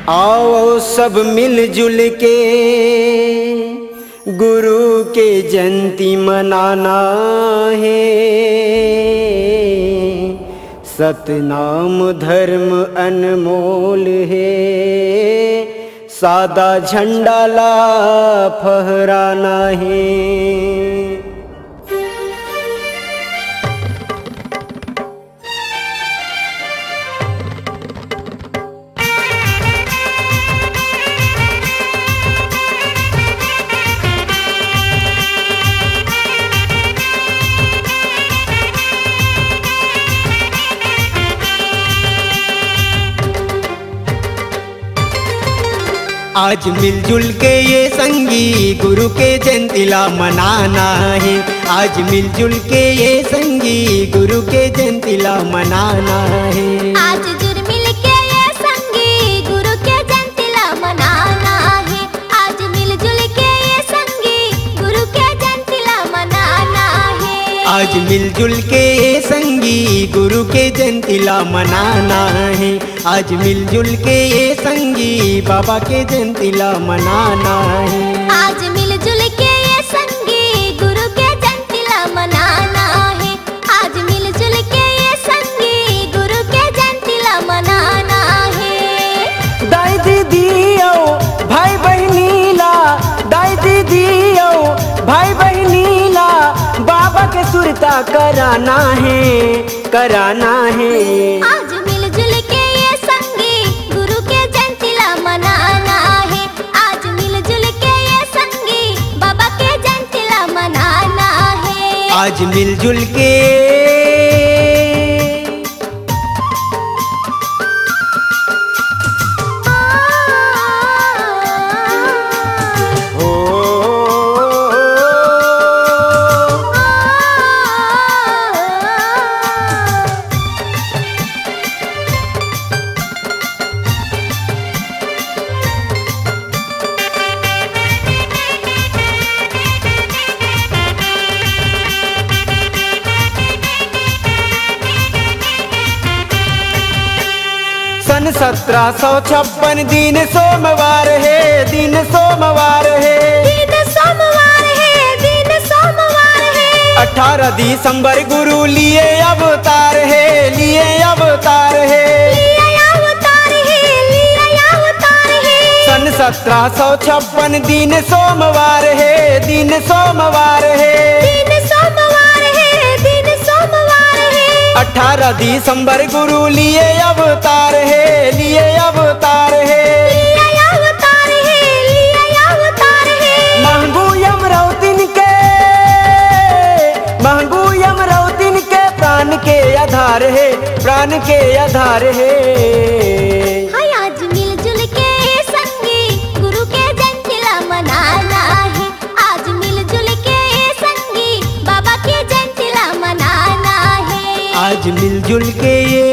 आओ सब मिलजुल के गुरु के जयंती मनाना है। सतनाम धर्म अनमोल है, सादा झंडा ला फहराना है। आज मिलजुल के ये संगी गुरु के जयंतीला मनाना है। आज मिलजुल के ये संगी गुरु के जयंतीला मनाना है। आज जुड़ मिल के ये संगी गुरु के जयंतीला मनाना है। आज मिलजुल के ये संगी गुरु के जयंतीला मनाना है। आज मिलजुल के ये संगी गुरु के जयंतीला मनाना है। आज मिलजुल के ये संगी बाबा के जयंतीला मनाना है। आज मिलजुल के ये संगी गुरु के जयंतीला मनाना है। आज मिलजुल के ये संगी गुरु के जयंतीला मनाना है। दाई दीदी आओ भाई बहनीला, दाई दीदी आओ भाई बहनीला, बाबा के सुरता कराना है, कराना है। आज मिलजुल के ये संगी गुरु के जयंतीला मनाना है। आज मिलजुल के ये संगी बाबा के जयंतीला मनाना है। आज मिलजुल के सन 1756 दिन सोमवार है, दिन सोमवार है, दिन सोमवार है, दिन सोमवार है। 18 दिसंबर गुरु लिए अवतार है, लिए अवतार है, लिए अवतार है, लिए अवतार है। सन 1756 दिन सोमवार है, दिन सोमवार है, दिन सोमवार है, दिन सोमवार है। 18 दिसंबर गुरु लिए अवतार है, लिए अवतार है, लिए अवतार है, लिए अवतार है। महंगू यमरौतिन के, महंगू यमरौतिन के प्राण के आधार है, प्राण के आधार है। हाय आज मिलजुल के संगी गुरु के जयंतीला मनाना है। आज मिलजुल के संगी बाबा के जयंतीला मनाना है। आज मिलजुल के ये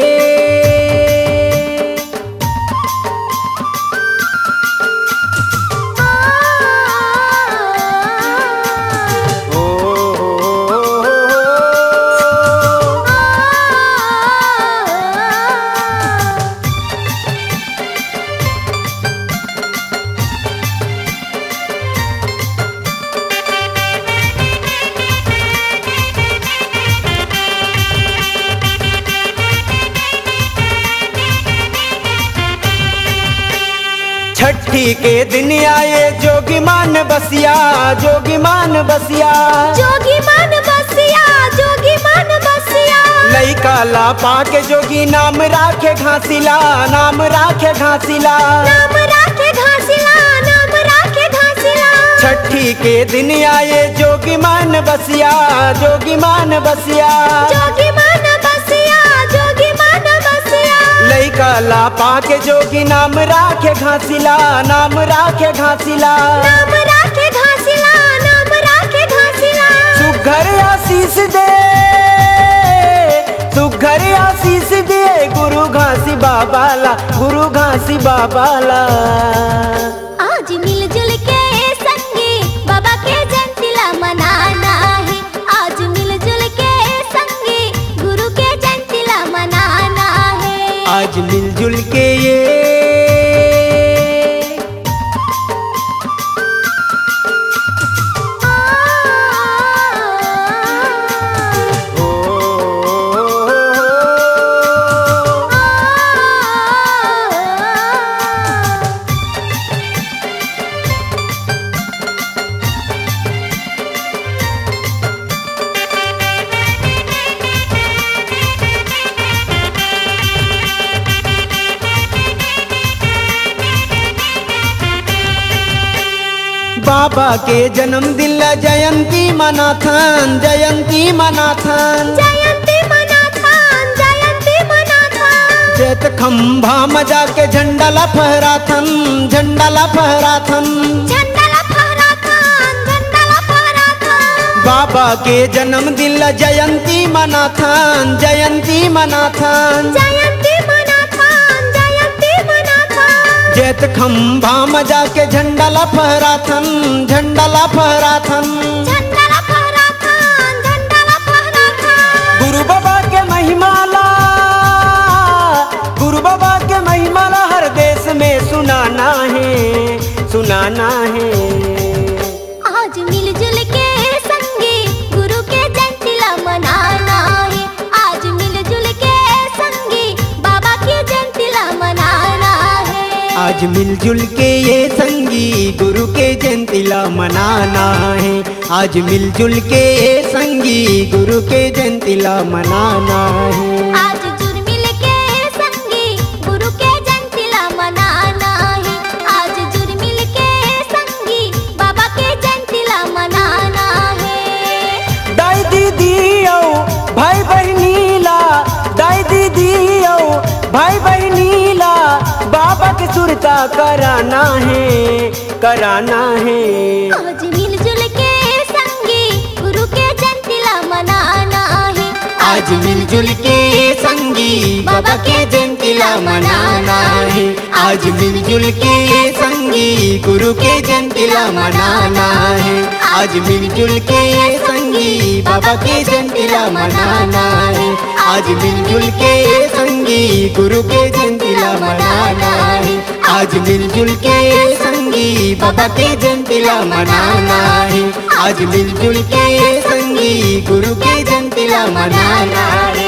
छठी के दिन आए जोगी मान बसिया, जोगी मान बसिया, जोगी मान बसिया, जोगी मान बसिया। लइका ला पाके जोगी नाम राखे घासीला, नाम राखे घासीला, नाम राखे घासीला, नाम राखे घासीला। छठी के दिन आए जोगी मान बसिया, जोगी मान बसिया, जोगी मान बसिया, जोगी मान बसिया। लइका ला पाके जोगी नाम राखे घासीला, नाम राखे घासीला, नाम राखे घासीला, नाम राखे घासीला। सुघर आशीष दे, सुघर आशीष दे गुरु घासी बाबाला, गुरु घासी बाबाला। आज मिलजुल के संगी बाबा के जयंतीला मनाना है। आज मिलजुल के संगी गुरु के जयंतीला मनाना है। आज मिलजुल के ये बाबा के जन्म दिन जयंती मनाथन, जयंती मनाथन, जयंती मनाथन, जयंती मनाथन। चैत खंभा मजा के झंडा ला फहराथन, झंडा ला फहराथन, झंडा ला फहराथन, झंडा ला फहराथन। बाबा के जन्म दिन जयंती मनाथन, जयंती मनाथन, जयंती मनाथन, जयंती मनाथन। चैत खंभा मजा के झंडा ला फहराथन, झंडा ला फहराथन, झंडा ला फहराथन, झंडा ला फहराथन। गुरु बाबा के महिमाला, गुरु बाबा के महिमाला हर देश में सुनाना है, सुनाना है। आज मिलजुल के संगी गुरु के जयंती ला मनाना है। आज मिलजुल के संगी बाबा की जयंती ला मनाना है। आज मिलजुल के ये संगी गुरु के जयंती ला मनाना है। आज मिलजुल के ये संगी गुरु के जयंती ला मनाना है। आज जुड़ मिल के संगी गुरु के जयंती ला मनाना है। आज जुड़ मिल के संगी बाबा के जयंती ला मनाना है। दाई दीदी आओ भाई बहनीला, दाई दीदी आओ भाई बहनीला, बाबा की सुरता कराना है, कराना है। आज मिलजुल के संगी गुरु के जयंती ला मनाना है। आज मिलजुल के संगी बाबा के जयंती ला मनाना है। आज मिलजुल के संगी गुरु के जयंती ला मनाना है। आज मिलजुल के संगी बाबा के जयंती ला मनाना है। आज मिलजुल के संगी गुरु के जयंती ला मनाना है। आज मिलजुल के संगी बाबा के जयंती ला मनाना है। आज मिलजुल के संगी गुरु के जयंती ला मनाना है।